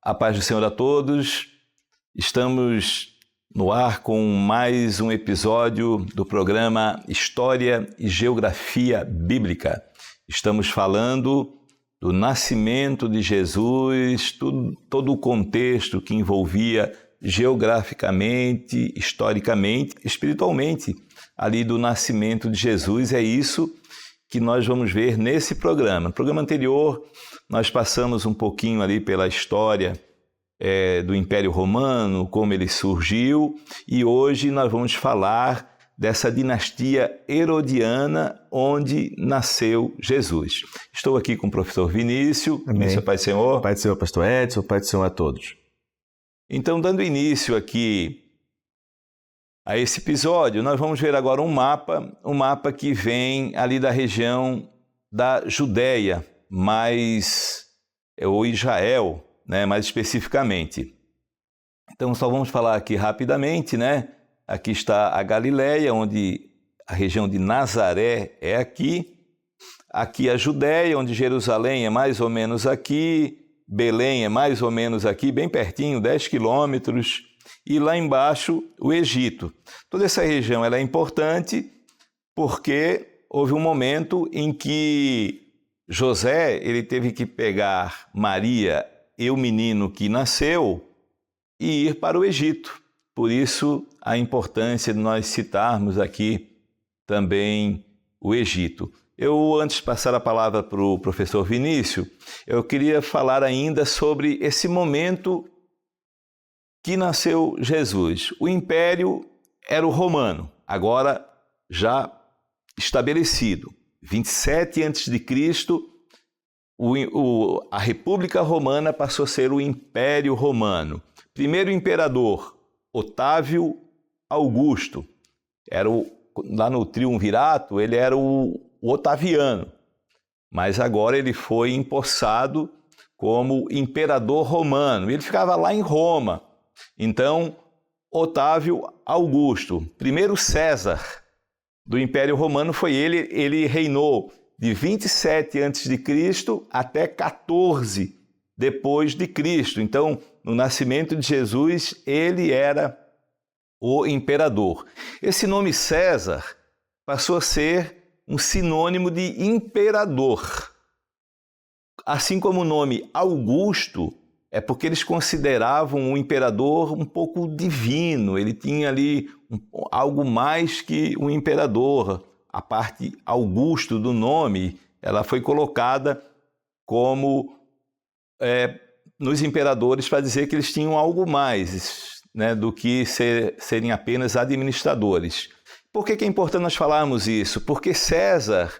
A paz do Senhor a todos. Estamos no ar com mais um episódio do programa História e Geografia Bíblica. Estamos falando do nascimento de Jesus, todo o contexto que envolvia geograficamente, historicamente, espiritualmente, ali do nascimento de Jesus. É isso que nós vamos ver nesse programa. No programa anterior, nós passamos um pouquinho ali pela história do Império Romano, como ele surgiu, e hoje nós vamos falar dessa dinastia herodiana onde nasceu Jesus. Estou aqui com o professor Vinícius. Amém. Vinícius, Pai do Senhor. Pai do Senhor, pastor Edson, Pai do Senhor a todos. Então, dando início aqui a esse episódio, nós vamos ver agora um mapa que vem ali da região da Judéia, ou Israel, né, mais especificamente. Então, só vamos falar aqui rapidamente, né? Aqui está a Galileia, onde a região de Nazaré é aqui. Aqui a Judéia, onde Jerusalém é mais ou menos aqui. Belém é mais ou menos aqui, bem pertinho, 10 quilômetros. E lá embaixo, o Egito. Toda essa região ela é importante porque houve um momento em que José ele teve que pegar Maria e o menino que nasceu e ir para o Egito. Por isso, a importância de nós citarmos aqui também o Egito. Antes de passar a palavra para o professor Vinícius, eu queria falar ainda sobre esse momento que nasceu Jesus. O império era o romano, agora já estabelecido. 27 a.C., a República Romana passou a ser o Império Romano. Primeiro imperador, Otávio Augusto, lá no Triunvirato, ele era o Otaviano, mas agora ele foi empossado como imperador romano. Ele ficava lá em Roma. Então, Otávio Augusto, primeiro César do Império Romano, foi ele reinou de 27 a.C. até 14 depois de Cristo. Então, no nascimento de Jesus, ele era o imperador. Esse nome César passou a ser um sinônimo de imperador. Assim como o nome Augusto, é porque eles consideravam o imperador um pouco divino, ele tinha ali algo mais que um imperador. A parte Augusto do nome, ela foi colocada como nos imperadores para dizer que eles tinham algo mais, né, do que serem apenas administradores. Por que é importante nós falarmos isso? Porque César,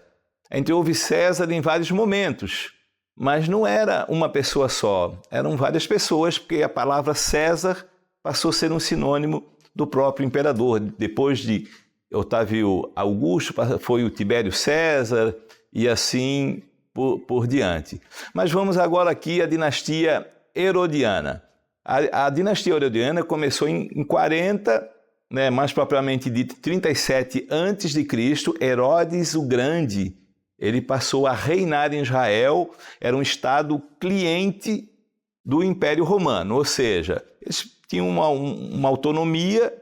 a gente ouve César em vários momentos, mas não era uma pessoa só, eram várias pessoas, porque a palavra César passou a ser um sinônimo do próprio imperador. Depois de Otávio Augusto, foi o Tibério César e assim por diante. Mas vamos agora aqui à dinastia herodiana. A dinastia herodiana começou em 40, né, mais propriamente dito 37 a.C., Herodes o Grande. Ele passou a reinar em Israel, era um estado cliente do Império Romano, ou seja, eles tinham uma autonomia,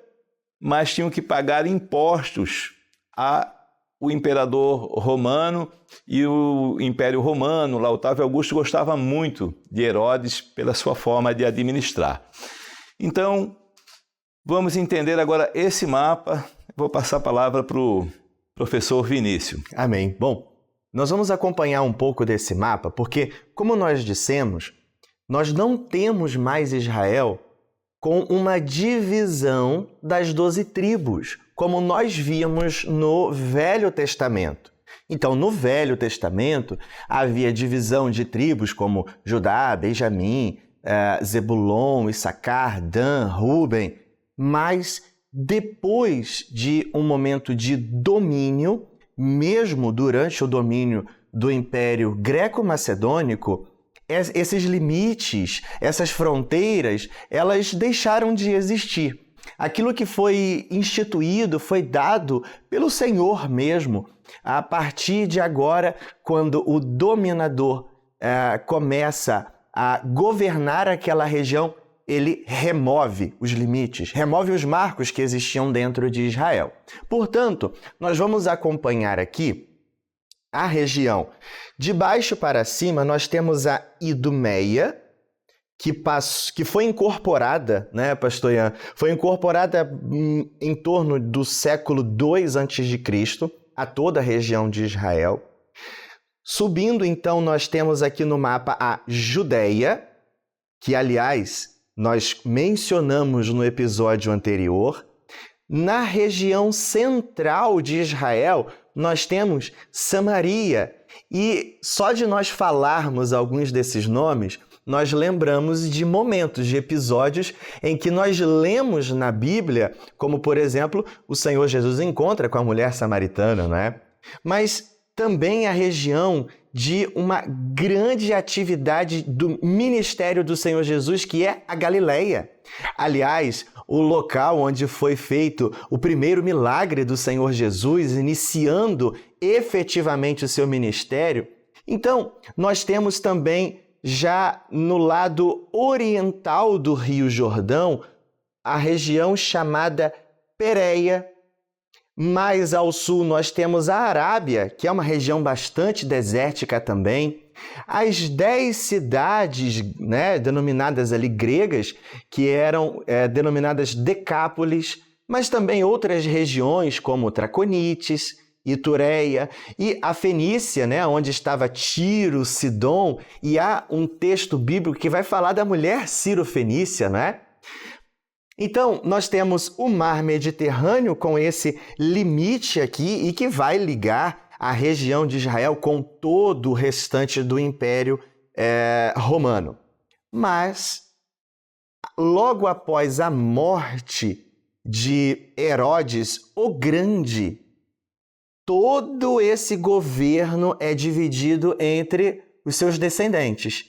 mas tinham que pagar impostos ao imperador romano, e o Império Romano, lá Otávio Augusto, gostava muito de Herodes pela sua forma de administrar. Então, vamos entender agora esse mapa. Vou passar a palavra para o professor Vinícius. Amém. Bom, nós vamos acompanhar um pouco desse mapa, porque, como nós dissemos, nós não temos mais Israel com uma divisão das 12 tribos, como nós víamos no Velho Testamento. Então, no Velho Testamento, havia divisão de tribos como Judá, Benjamim, Zebulon, Issacar, Dan, Ruben, mas depois de um momento de domínio, mesmo durante o domínio do Império Greco-Macedônico, esses limites, essas fronteiras, elas deixaram de existir. Aquilo que foi instituído, foi dado pelo Senhor mesmo. A partir de agora, quando o dominador começa a governar aquela região, ele remove os limites, remove os marcos que existiam dentro de Israel. Portanto, nós vamos acompanhar aqui a região. De baixo para cima, nós temos a Idumeia, que foi incorporada, né, pastor Ian? Foi incorporada em torno do século II a.C. a toda a região de Israel. Subindo, então, nós temos aqui no mapa a Judéia, que, aliás, nós mencionamos no episódio anterior. Na região central de Israel, nós temos Samaria. E só de nós falarmos alguns desses nomes, nós lembramos de momentos, de episódios em que nós lemos na Bíblia, como, por exemplo, o Senhor Jesus encontra com a mulher samaritana, não é? Mas também a região de uma grande atividade do ministério do Senhor Jesus, que é a Galileia. Aliás, o local onde foi feito o primeiro milagre do Senhor Jesus, iniciando efetivamente o seu ministério. Então, nós temos também, já no lado oriental do Rio Jordão, a região chamada Pérea. Mais ao sul nós temos a Arábia, que é uma região bastante desértica também. As 10 cidades, né, denominadas ali gregas, que eram denominadas Decápolis, mas também outras regiões como Traconites, Itureia e a Fenícia, né, onde estava Tiro, Sidom, e há um texto bíblico que vai falar da mulher Ciro-Fenícia, né? Então, nós temos o Mar Mediterrâneo com esse limite aqui e que vai ligar a região de Israel com todo o restante do Império Romano. Mas, logo após a morte de Herodes o Grande, todo esse governo é dividido entre os seus descendentes.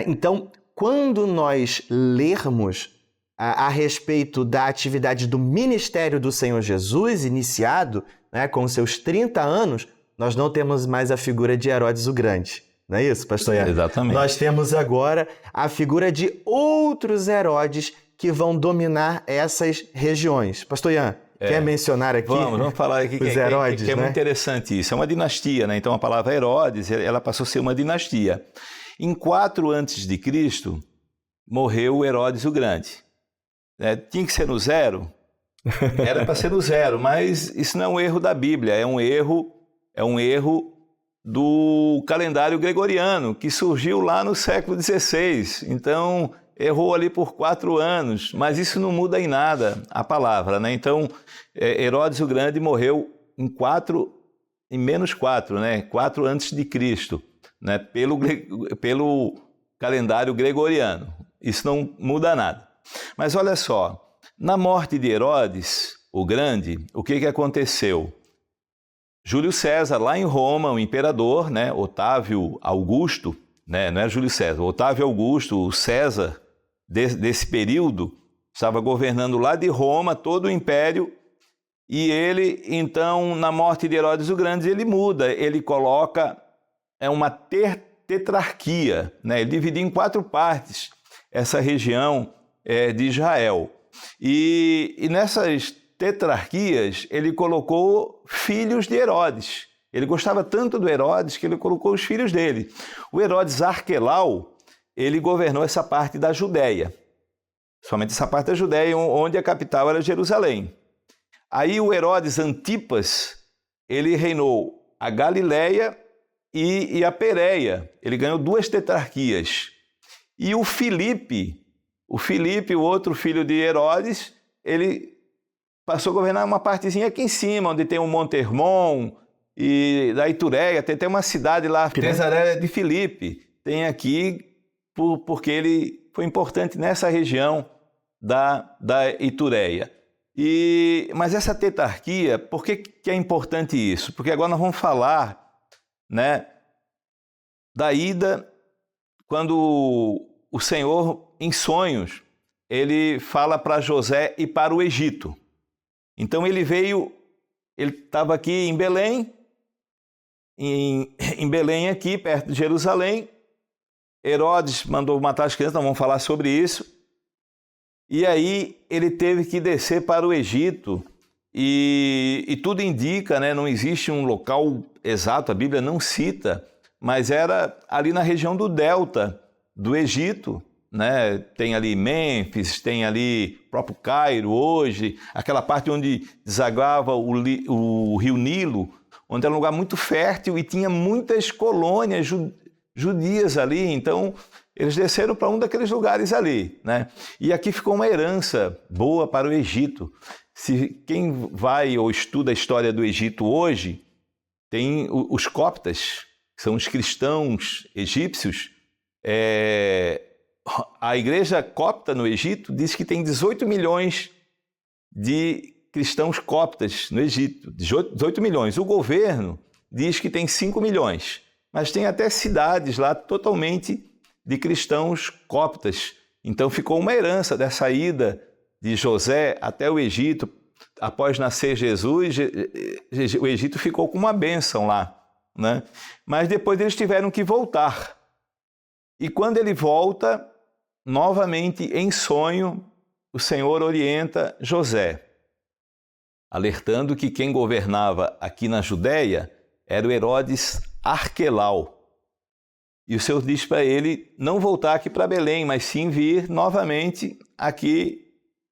Então, quando nós lermos a respeito da atividade do ministério do Senhor Jesus, iniciado, né, com seus 30 anos, nós não temos mais a figura de Herodes o Grande. Não é isso, pastor Ian? Exatamente. Nós temos agora a figura de outros Herodes que vão dominar essas regiões. Pastor Ian, quer mencionar aqui? Vamos falar aqui os Herodes, que é né? muito interessante isso. É uma dinastia, né? Então a palavra Herodes, ela passou a ser uma dinastia. Em 4 a.C., morreu Herodes o Grande. Tinha que ser no 0? Era para ser no 0, mas isso não é um erro da Bíblia, é um erro do calendário gregoriano, que surgiu lá no século XVI. Então, errou ali por 4 anos, mas isso não muda em nada a palavra, né? Então, Herodes o Grande morreu em menos 4, né? 4 antes de Cristo, né? Pelo calendário gregoriano. Isso não muda nada. Mas olha só, na morte de Herodes o Grande, o que aconteceu? Júlio César, lá em Roma, o imperador, né, Otávio Augusto, né, não é Júlio César, Otávio Augusto, o César desse período, estava governando lá de Roma todo o império, e ele, então, na morte de Herodes o Grande, ele muda, ele coloca uma tetrarquia, né, ele dividiu em 4 partes essa região de Israel. E nessas tetrarquias, ele colocou filhos de Herodes. Ele gostava tanto do Herodes que ele colocou os filhos dele. O Herodes Arquelau, ele governou essa parte da Judéia. Somente essa parte da Judéia, onde a capital era Jerusalém. Aí o Herodes Antipas, ele reinou a Galileia e a Pérea. Ele ganhou 2 tetrarquias. E o Filipe, o outro filho de Herodes, ele passou a governar uma partezinha aqui em cima, onde tem o Monte Hermon e da Itureia, tem até uma cidade lá, Cesareia de Filipe, tem aqui porque ele foi importante nessa região da Itureia. Mas essa tetrarquia, por que é importante isso? Porque agora nós vamos falar, né, da ida, quando o Senhor, em sonhos, ele fala para José ir para o Egito. Então ele estava aqui em Belém, em Belém aqui, perto de Jerusalém, Herodes mandou matar as crianças, não vamos falar sobre isso. E aí ele teve que descer para o Egito. E tudo indica, né? Não existe um local exato, a Bíblia não cita, mas era ali na região do delta do Egito, né? Tem ali Mênfis, tem ali o próprio Cairo hoje, aquela parte onde desaguava o rio Nilo, onde era um lugar muito fértil e tinha muitas colônias judias ali. Então eles desceram para um daqueles lugares ali, né? E aqui ficou uma herança boa para o Egito. Se quem vai ou estuda a história do Egito hoje, tem os coptas, que são os cristãos egípcios. A igreja copta no Egito diz que tem 18 milhões de cristãos coptas no Egito, 18 milhões. O governo diz que tem 5 milhões, mas tem até cidades lá totalmente de cristãos coptas. Então ficou uma herança dessa ida de José até o Egito. Após nascer Jesus, o Egito ficou com uma bênção lá, né? Mas depois eles tiveram que voltar. E quando ele volta, novamente em sonho, o Senhor orienta José, alertando que quem governava aqui na Judéia era o Herodes Arquelau. E o Senhor diz para ele não voltar aqui para Belém, mas sim vir novamente aqui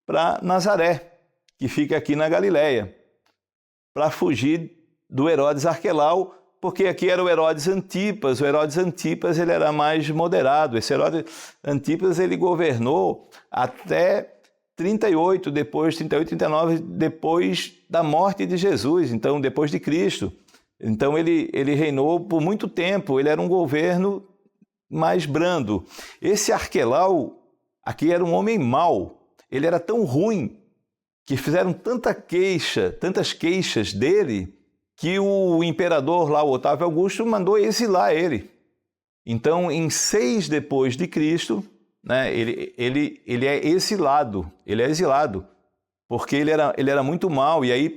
para Nazaré, que fica aqui na Galileia, para fugir do Herodes Arquelau, porque aqui era o Herodes Antipas. O Herodes Antipas ele era mais moderado. Esse Herodes Antipas ele governou até 38, 39, depois da morte de Jesus, então depois de Cristo. Então ele reinou por muito tempo, ele era um governo mais brando. Esse Arquelau aqui era um homem mau, ele era tão ruim que fizeram tantas queixas dele, que o imperador lá, o Otávio Augusto, mandou exilar ele. Então, em 6 depois de Cristo, né, ele é exilado, porque ele era muito mau, e aí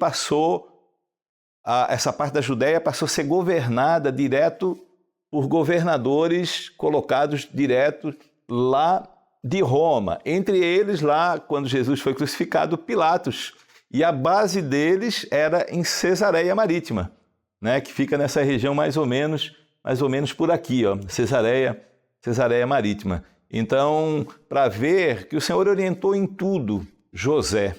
essa parte da Judéia passou a ser governada direto por governadores colocados direto lá de Roma. Entre eles, lá, quando Jesus foi crucificado, Pilatos. E a base deles era em Cesareia Marítima, né, que fica nessa região mais ou menos por aqui, ó, Cesareia Marítima. Então, para ver que o Senhor orientou em tudo José.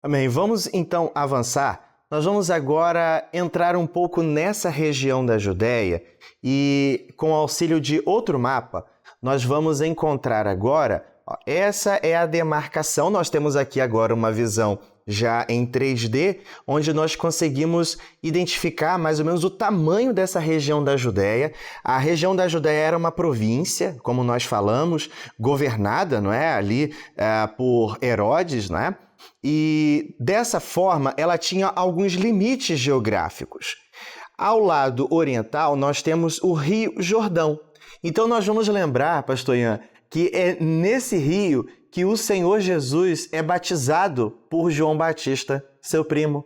Amém. Vamos então avançar. Nós vamos agora entrar um pouco nessa região da Judéia e, com o auxílio de outro mapa, nós vamos encontrar agora, essa é a demarcação. Nós temos aqui agora uma visão já em 3D, onde nós conseguimos identificar mais ou menos o tamanho dessa região da Judéia. A região da Judéia era uma província, como nós falamos, governada, não é, ali por Herodes, não é? E dessa forma ela tinha alguns limites geográficos. Ao lado oriental nós temos o Rio Jordão. Então nós vamos lembrar, pastor Ian, que é nesse rio que o Senhor Jesus é batizado por João Batista, seu primo.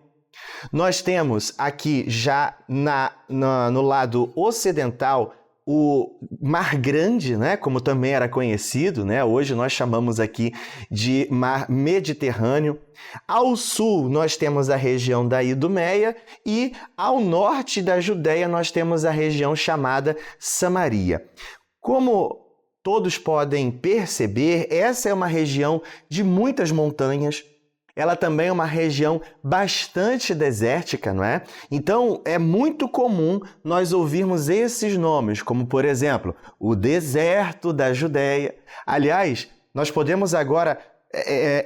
Nós temos aqui já no lado ocidental o Mar Grande, né, como também era conhecido, né? Hoje nós chamamos aqui de Mar Mediterrâneo. Ao sul nós temos a região da Idumeia e ao norte da Judéia nós temos a região chamada Samaria. Como todos podem perceber, essa é uma região de muitas montanhas. Ela também é uma região bastante desértica, não é? Então, é muito comum nós ouvirmos esses nomes, como, por exemplo, o deserto da Judéia. Aliás, nós podemos agora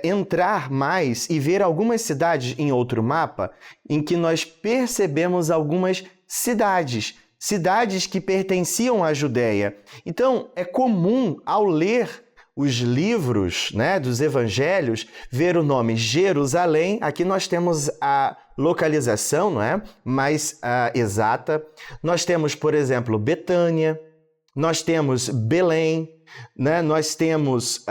entrar mais e ver algumas cidades em outro mapa em que nós percebemos algumas cidades que pertenciam à Judéia. Então, é comum, ao ler os livros, né, dos evangelhos, ver o nome Jerusalém. Aqui nós temos a localização, não é, mais exata. Nós temos, por exemplo, Betânia, nós temos Belém, né, nós temos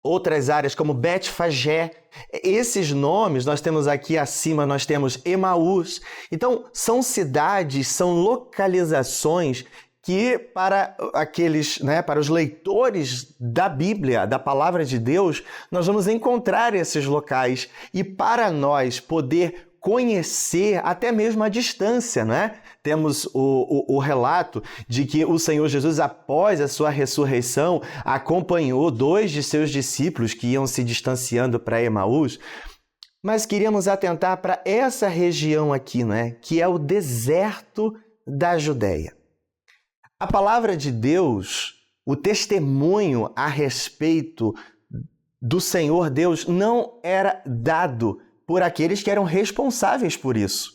outras áreas como Betfagé. Esses nomes, nós temos aqui acima, nós temos Emaús. Então, são cidades, são localizações que para aqueles, para os leitores da Bíblia, da Palavra de Deus, nós vamos encontrar esses locais. E para nós poder conhecer até mesmo a distância, Temos o relato de que o Senhor Jesus, após a sua ressurreição, acompanhou 2 de seus discípulos que iam se distanciando para Emaús. Mas queríamos atentar para essa região aqui, que é o deserto da Judéia. A palavra de Deus, o testemunho a respeito do Senhor Deus não era dado por aqueles que eram responsáveis por isso,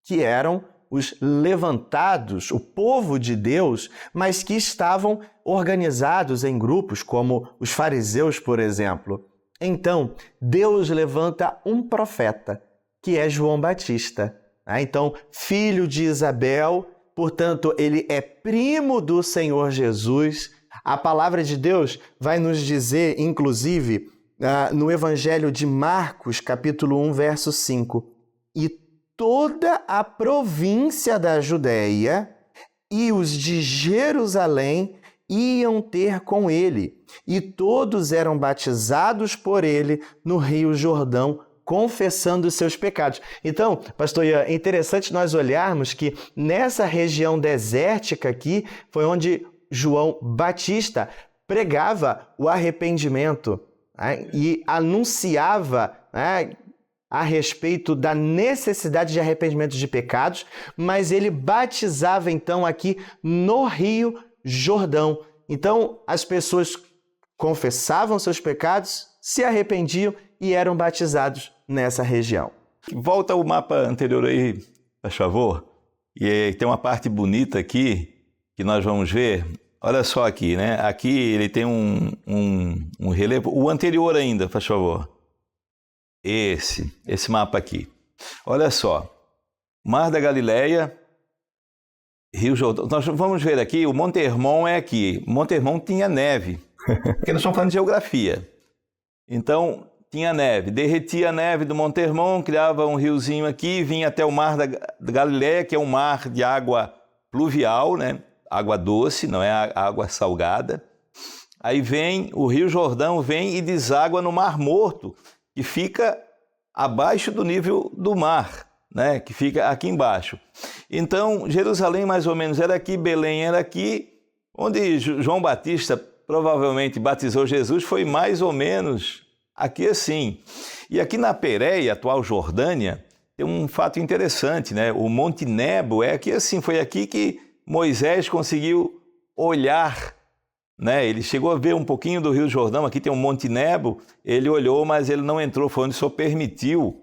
que eram os levantados, o povo de Deus, mas que estavam organizados em grupos, como os fariseus, por exemplo. Então, Deus levanta um profeta, que é João Batista. Então, filho de Isabel, portanto, ele é primo do Senhor Jesus. A palavra de Deus vai nos dizer, inclusive, no Evangelho de Marcos, capítulo 1, verso 5, e toda a província da Judéia e os de Jerusalém iam ter com ele, e todos eram batizados por ele no Rio Jordão, confessando os seus pecados. Então, pastor Ian, é interessante nós olharmos que nessa região desértica aqui foi onde João Batista pregava o arrependimento, e anunciava a respeito da necessidade de arrependimento de pecados, mas ele batizava então aqui no Rio Jordão. Então as pessoas confessavam seus pecados, se arrependiam e eram batizados nessa região. Volta o mapa anterior aí, por favor. E tem uma parte bonita aqui que nós vamos ver. Olha só aqui, Aqui ele tem um relevo. O anterior ainda, por favor. Esse mapa aqui. Olha só. Mar da Galileia, Rio Jordão. Nós vamos ver aqui, o Monte Hermon é aqui. O Monte Hermon tinha neve, porque nós estamos falando de geografia. Então, tinha neve. Derretia a neve do Monte Hermon, criava um riozinho aqui, vinha até o Mar da Galileia, que é um mar de água pluvial, Água doce, não é água salgada. Aí vem o Rio Jordão, vem e deságua no Mar Morto, que fica abaixo do nível do mar, que fica aqui embaixo. Então, Jerusalém mais ou menos era aqui, Belém era aqui, onde João Batista provavelmente batizou Jesus, foi mais ou menos aqui assim. E aqui na Pérea, atual Jordânia, tem um fato interessante, O Monte Nebo é aqui assim, foi aqui que Moisés conseguiu olhar, Ele chegou a ver um pouquinho do Rio Jordão, aqui tem um Monte Nebo, ele olhou, mas ele não entrou, foi onde o Senhor permitiu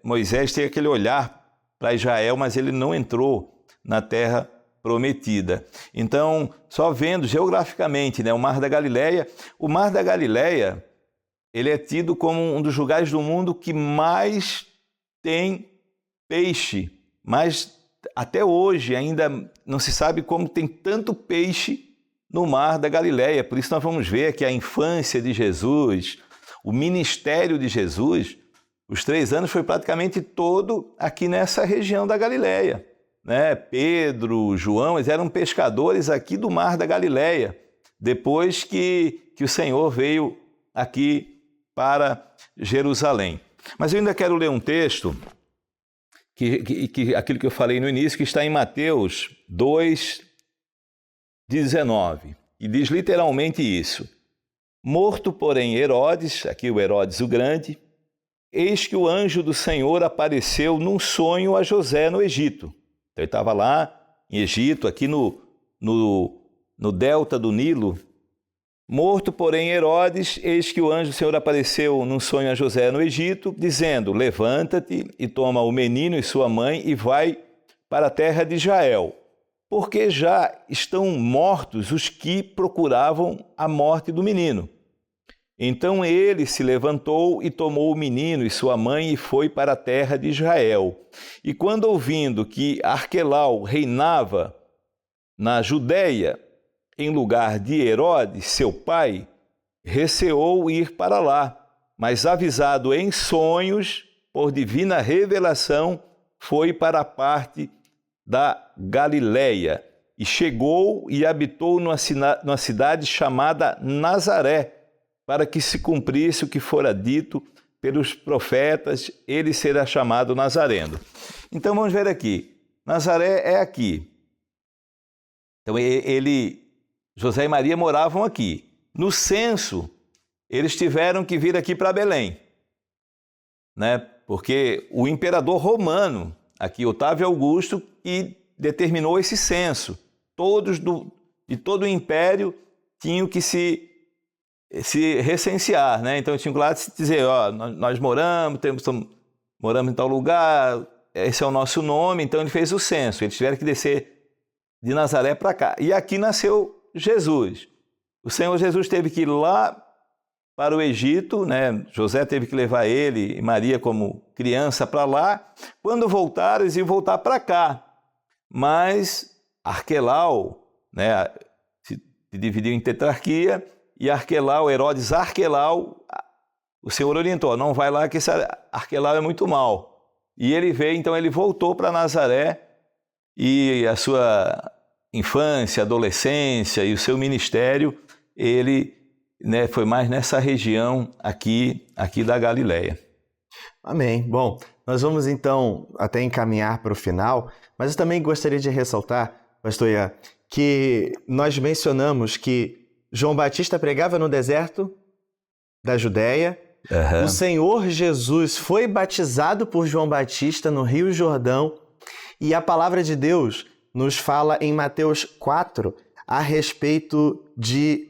Moisés ter aquele olhar para Israel, mas ele não entrou na terra prometida. Então, só vendo geograficamente, o Mar da Galileia, ele é tido como um dos lugares do mundo que mais tem peixe, mas até hoje ainda não se sabe como tem tanto peixe no Mar da Galileia. Por isso nós vamos ver que a infância de Jesus, o ministério de Jesus, os 3 anos foi praticamente todo aqui nessa região da Galileia. Pedro, João, eles eram pescadores aqui do Mar da Galileia, depois que o Senhor veio aqui para Jerusalém. Mas eu ainda quero ler um texto, que aquilo que eu falei no início, que está em Mateus 2:19, e diz literalmente isso: morto, porém, Herodes, aqui o Herodes o Grande, eis que o anjo do Senhor apareceu num sonho a José no Egito. Então ele estava lá em Egito, aqui no delta do Nilo. Morto, porém, Herodes, eis que o anjo do Senhor apareceu num sonho a José no Egito, dizendo: levanta-te e toma o menino e sua mãe e vai para a terra de Israel, porque já estão mortos os que procuravam a morte do menino. Então ele se levantou e tomou o menino e sua mãe e foi para a terra de Israel. E quando ouvindo que Arquelau reinava na Judéia, em lugar de Herodes, seu pai, receou ir para lá, mas avisado em sonhos, por divina revelação, foi para a parte da Galileia e chegou e habitou numa cidade chamada Nazaré, para que se cumprisse o que fora dito pelos profetas, ele será chamado Nazareno. Então vamos ver aqui. Nazaré é aqui. Então José e Maria moravam aqui. No censo, eles tiveram que vir aqui para Belém, né? Porque o imperador romano, aqui Otávio Augusto, que determinou esse censo. Todos de todo o império tinham que se recensear, né? Então tinham que lá dizer, ó, nós moramos em tal lugar, esse é o nosso nome. Então ele fez o censo, eles tiveram que descer de Nazaré para cá. E aqui nasceu Jesus. O Senhor Jesus teve que ir lá para o Egito, né? José teve que levar ele e Maria como criança para lá. Quando voltaram, eles iam voltar para cá. Mas Arquelau, né, se dividiu em tetrarquia, e Herodes Arquelau, o Senhor orientou, não vai lá que esse Arquelau é muito mau. E ele veio, então ele voltou para Nazaré, e a sua infância, adolescência e o seu ministério, ele, né, foi mais nessa região aqui da Galileia. Amém. Bom, nós vamos então até encaminhar para o final, mas eu também gostaria de ressaltar, pastor Ian, que nós mencionamos que João Batista pregava no deserto da Judéia. O Senhor Jesus foi batizado por João Batista no Rio Jordão, e a palavra de Deus nos fala em Mateus 4 a respeito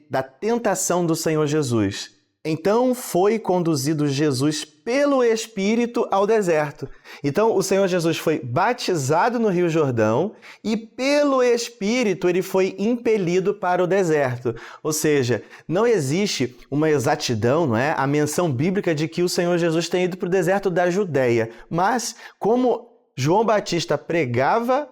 da tentação do Senhor Jesus. Então foi conduzido Jesus pelo Espírito ao deserto. Então o Senhor Jesus foi batizado no Rio Jordão e pelo Espírito ele foi impelido para o deserto. Ou seja, não existe uma exatidão, não é? A menção bíblica de que o Senhor Jesus tenha ido para o deserto da Judéia. Mas como João Batista pregava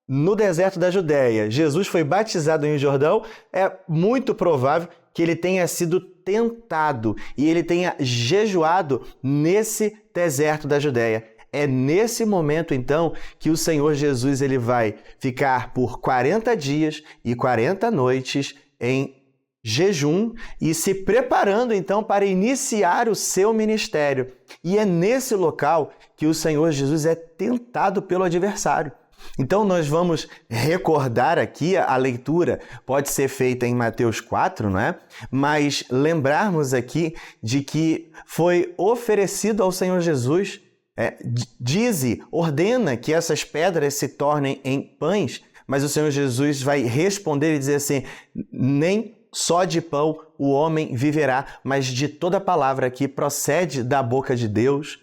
no deserto da Judéia, Jesus foi batizado em Jordão, é muito provável que ele tenha sido tentado e ele tenha jejuado nesse deserto da Judéia. É nesse momento, então, que o Senhor Jesus ele vai ficar por 40 dias e 40 noites em jejum e se preparando, então, para iniciar o seu ministério. E é nesse local que o Senhor Jesus é tentado pelo adversário. Então, nós vamos recordar aqui, a leitura pode ser feita em Mateus 4, não é? Mas lembrarmos aqui de que foi oferecido ao Senhor Jesus, ordena que essas pedras se tornem em pães, mas o Senhor Jesus vai responder e dizer assim, nem só de pão o homem viverá, mas de toda palavra que procede da boca de Deus.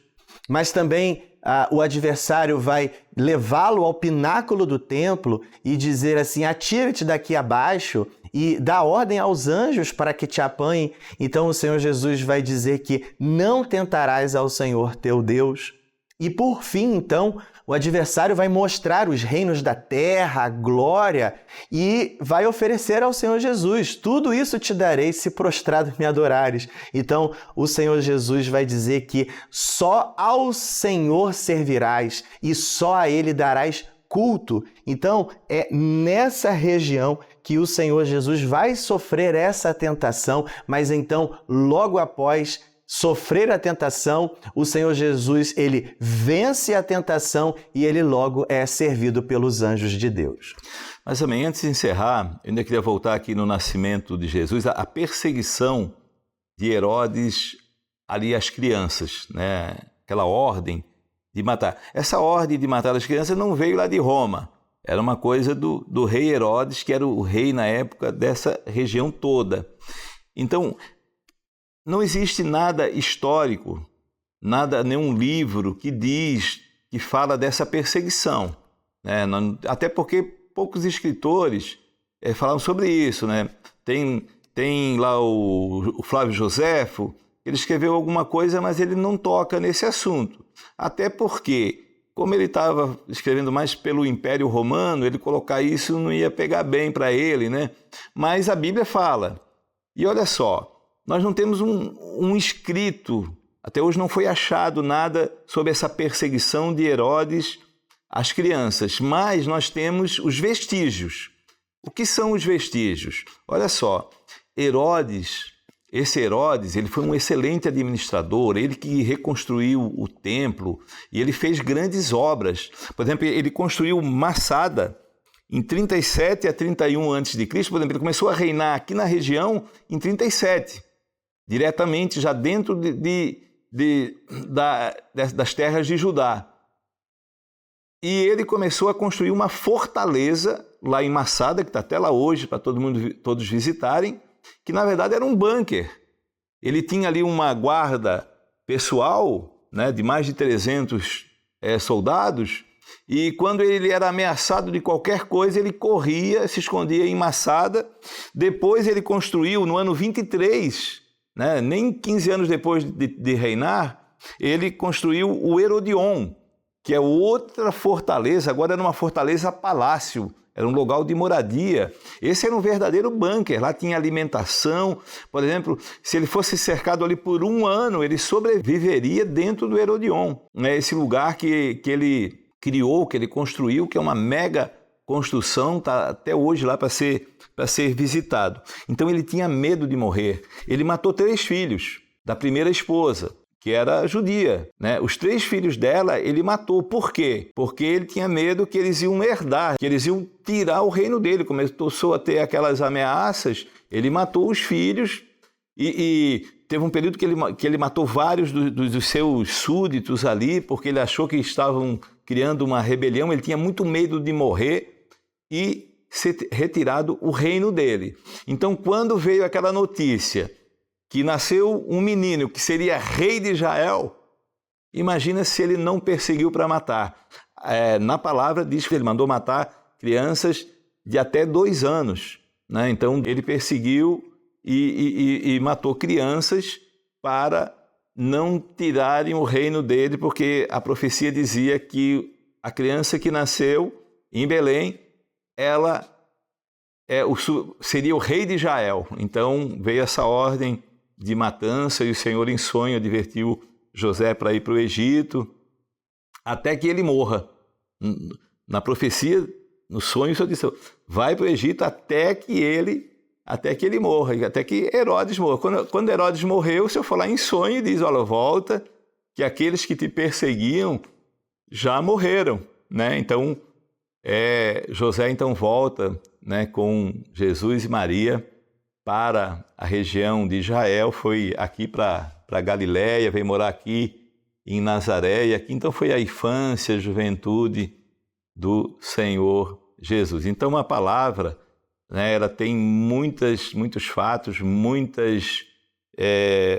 Mas também o adversário vai levá-lo ao pináculo do templo e dizer assim, atira-te daqui abaixo e dá ordem aos anjos para que te apanhem. Então o Senhor Jesus vai dizer que não tentarás ao Senhor teu Deus. E por fim, então, o adversário vai mostrar os reinos da terra, a glória, e vai oferecer ao Senhor Jesus, tudo isso te darei se prostrado me adorares. Então, o Senhor Jesus vai dizer que só ao Senhor servirás e só a Ele darás culto. Então, é nessa região que o Senhor Jesus vai sofrer essa tentação, mas então, logo após sofrer a tentação, o Senhor Jesus, ele vence a tentação e ele logo é servido pelos anjos de Deus. Mas também, antes de encerrar, eu ainda queria voltar aqui no nascimento de Jesus, a perseguição de Herodes ali às crianças, né? Aquela ordem de matar. Essa ordem de matar as crianças não veio lá de Roma, era uma coisa do rei Herodes, que era o rei na época dessa região toda. Então, não existe nada histórico, nenhum livro que fala dessa perseguição, né? Até porque poucos escritores falaram sobre isso, né? Tem lá o Flávio Joséfo, ele escreveu alguma coisa, mas ele não toca nesse assunto. Até porque, como ele estava escrevendo mais pelo Império Romano, ele colocar isso não ia pegar bem para ele, né? Mas a Bíblia fala. E olha só, nós não temos um escrito, até hoje não foi achado nada sobre essa perseguição de Herodes às crianças, mas nós temos os vestígios. O que são os vestígios? Olha só, esse Herodes, ele foi um excelente administrador, ele que reconstruiu o templo e ele fez grandes obras. Por exemplo, ele construiu Massada em 37 a 31 a.C. Por exemplo, ele começou a reinar aqui na região em 37, diretamente já dentro das terras de Judá. E ele começou a construir uma fortaleza lá em Massada, que está até lá hoje para todos visitarem, que na verdade era um bunker. Ele tinha ali uma guarda pessoal, né, de mais de 300 soldados, e quando ele era ameaçado de qualquer coisa, ele corria, se escondia em Massada. Depois ele construiu, no ano 23, né, nem 15 anos depois de reinar, ele construiu o Herodion, que é outra fortaleza, agora era uma fortaleza-palácio, era um lugar de moradia. Esse era um verdadeiro bunker, lá tinha alimentação. Por exemplo, se ele fosse cercado ali por um ano, ele sobreviveria dentro do Herodion. Esse lugar que ele criou, que ele construiu, que é uma mega construção, está até hoje lá para ser visitado. Então ele tinha medo de morrer. Ele matou 3 filhos da primeira esposa, que era judia, né? Os 3 filhos dela ele matou. Por quê? Porque ele tinha medo que eles iam herdar, que eles iam tirar o reino dele. Começou a ter aquelas ameaças, ele matou os filhos e teve um período que ele matou vários dos seus súditos ali, porque ele achou que estavam criando uma rebelião. Ele tinha muito medo de morrer e ser retirado o reino dele. Então, quando veio aquela notícia que nasceu um menino que seria rei de Israel, imagina se ele não perseguiu para matar. Na palavra diz que ele mandou matar crianças de até 2 anos, né? Então ele perseguiu e matou crianças para não tirarem o reino dele, porque a profecia dizia que a criança que nasceu em Belém, ela seria o rei de Israel. Então veio essa ordem de matança e o Senhor em sonho advertiu José para ir para o Egito até que ele morra. Na profecia, no sonho, o Senhor disse, vai para o Egito até que ele morra, até que Herodes morra. Quando Herodes morreu, o Senhor foi lá em sonho e diz, olha, volta, que aqueles que te perseguiam já morreram, né? Então, José então volta, né, com Jesus e Maria para a região de Israel, foi aqui para Galiléia, veio morar aqui em Nazaré, e aqui então foi a infância, a juventude do Senhor Jesus. Então a palavra, né, ela tem muitos fatos, muitas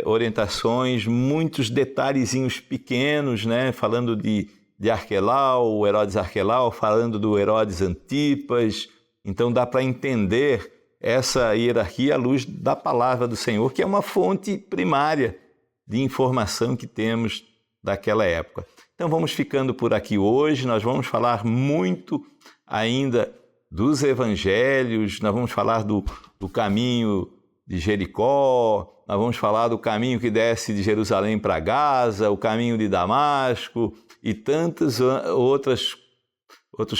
orientações, muitos detalhezinhos pequenos, né, falando de Arquelau, Herodes Arquelau, falando do Herodes Antipas. Então dá para entender essa hierarquia à luz da palavra do Senhor, que é uma fonte primária de informação que temos daquela época. Então vamos ficando por aqui hoje, nós vamos falar muito ainda dos evangelhos, nós vamos falar do caminho de Jericó, nós vamos falar do caminho que desce de Jerusalém para Gaza, o caminho de Damasco e tantos outros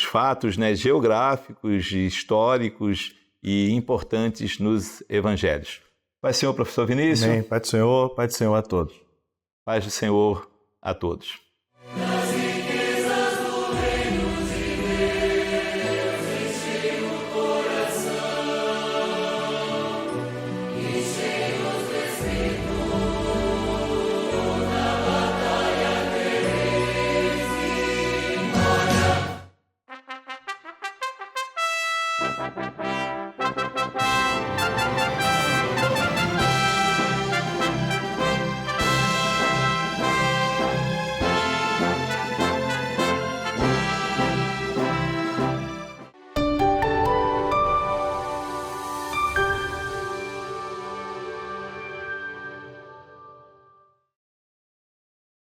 fatos, né, geográficos, históricos e importantes nos evangelhos. Paz do Senhor, professor Vinícius. Amém. Paz do Senhor a todos. Paz do Senhor a todos. Das riquezas do reino de Deus, enche o coração, enche-os do Espírito, na batalha tereis vitória.